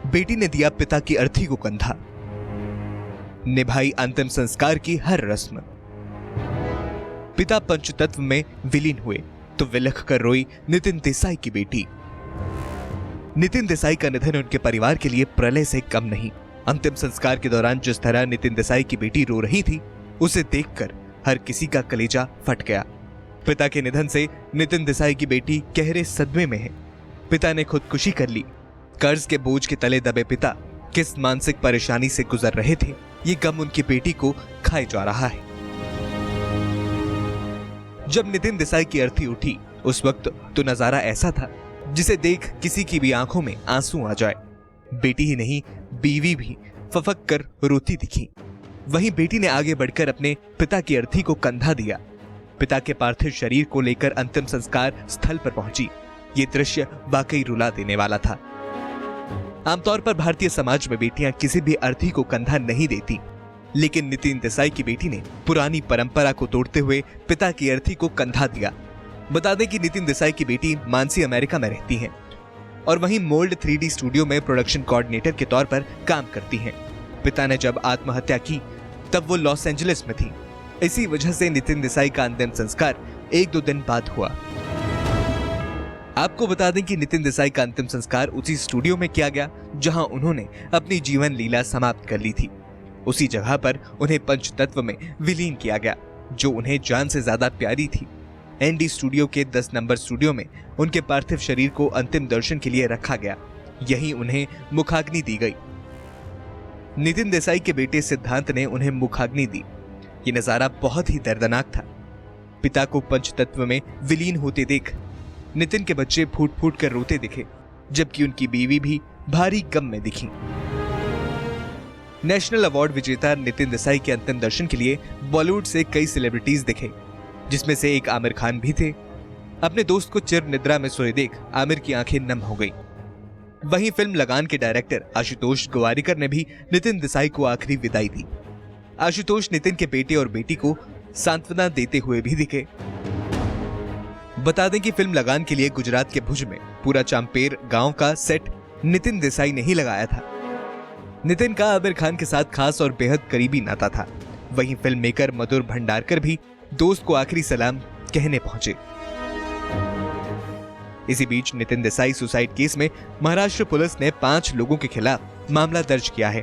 बेटी ने दिया पिता की अर्थी को कंधा, निभाई अंतिम संस्कार की हर रस्म। पिता पंचतत्व में विलीन हुए तो विलख कर रोई नितिन देसाई की बेटी। नितिन देसाई का निधन उनके परिवार के लिए प्रलय से कम नहीं। अंतिम संस्कार के दौरान जिस तरह नितिन देसाई की बेटी रो रही थी, उसे देखकर हर किसी का कलेजा फट गया। पिता के निधन से नितिन देसाई की बेटी गहरे सदमे में है। पिता ने खुदकुशी कर ली। कर्ज के बोझ के तले दबे पिता किस मानसिक परेशानी से गुजर रहे थे, ये गम उनकी बेटी को खाए जा रहा है। जब नितिन देसाई की अर्थी उठी, उस वक्त तो नजारा ऐसा था जिसे देख किसी की भी आंखों में आंसू आ जाए। बेटी ही नहीं, बीवी भी फफक कर रोती दिखी। वहीं बेटी ने आगे बढ़कर अपने पिता की अर्थी को कंधा दिया। पिता के पार्थिव शरीर को लेकर अंतिम संस्कार स्थल पर पहुंची। ये दृश्य वाकई रुला देने वाला था। आमतौर पर भारतीय समाज में बेटियां किसी भी अर्थी को कंधा नहीं देती, लेकिन नितिन देसाई की बेटी ने पुरानी परंपरा को तोड़ते हुए पिता की अर्थी को कंधा दिया। बता दें कि नितिन देसाई की बेटी मानसी अमेरिका में रहती हैं और वहीं मोल्ड 3D स्टूडियो में प्रोडक्शन कोऑर्डिनेटर के तौर पर काम करती हैं। पिता ने जब आत्महत्या की तब वो लॉस एंजलिस में थी। इसी वजह से नितिन देसाई का अंतिम संस्कार 1-2 दिन बाद हुआ। आपको बता दें कि नितिन देसाई का अंतिम संस्कार उसी स्टूडियो में किया गया जहां उन्होंने अपनी जीवन लीला समाप्त कर ली थी। उसी जगह पर उन्हें पंचतत्व में विलीन किया गया, जो उन्हें जान से ज्यादा प्यारी थी। एनडी स्टूडियो के 10 नंबर स्टूडियो में उनके पार्थिव शरीर को अंतिम दर्शन के लिए रखा गया। यहीं उन्हें मुखाग्नि दी गई। नितिन देसाई के बेटे सिद्धांत ने उन्हें मुखाग्नि दी। ये नजारा बहुत ही दर्दनाक था। पिता को पंचतत्व में विलीन होते देख नितिन के बच्चे फूट फूट कर रोते दिखे, जबकि उनकी बीवी भी भारी गम में दिखी। नेशनल अवार्ड विजेता नितिन देसाई के अंतिम दर्शन के लिए बॉलीवुड से कई सेलिब्रिटीज दिखे, जिसमें से एक आमिर खान भी थे। अपने दोस्त को चिर निद्रा में सोए देख आमिर की आंखें नम हो गई। वहीं फिल्म लगान के डायरेक्टर आशुतोष गोवारिकर ने भी नितिन देसाई को आखिरी विदाई दी। आशुतोष नितिन के बेटे और बेटी को सांत्वना देते हुए भी दिखे। बता दें कि फिल्म लगान के लिए गुजरात के भुज में पूरा चांपेर गांव का सेट नितिन देसाई ने ही लगाया था। नितिन का आमिर खान के साथ खास और बेहद करीबी नाता था। वहीं फिल्म मेकर मधुर भंडारकर भी दोस्त को आखिरी सलाम कहने पहुंचे। इसी बीच नितिन देसाई सुसाइड केस में महाराष्ट्र पुलिस ने 5 लोगों के खिलाफ मामला दर्ज किया है।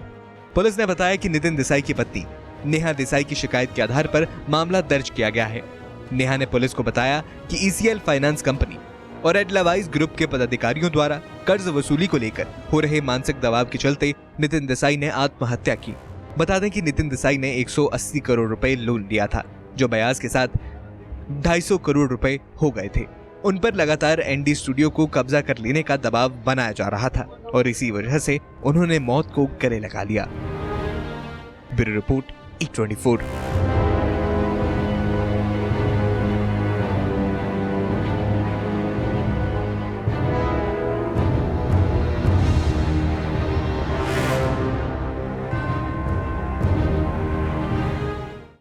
पुलिस ने बताया कि नितिन देसाई की पत्नी नेहा देसाई की शिकायत के आधार पर मामला दर्ज किया गया है। नेहा ने पुलिस को बताया कि ईसीएल फाइनेंस कंपनी और एडलावाइज ग्रुप के पदाधिकारियों द्वारा कर्ज वसूली को लेकर हो रहे मानसिक दबाव के चलते नितिन देसाई ने आत्महत्या की। बता दें कि नितिन देसाई ने 180 करोड़ रुपए लोन लिया था, जो ब्याज के साथ 250 करोड़ रुपए हो गए थे। उन पर लगातार एनडी स्टूडियो को कब्जा कर लेने का दबाव बनाया जा रहा था और इसी वजह से उन्होंने मौत को गले लगा लिया। Bureau report E24।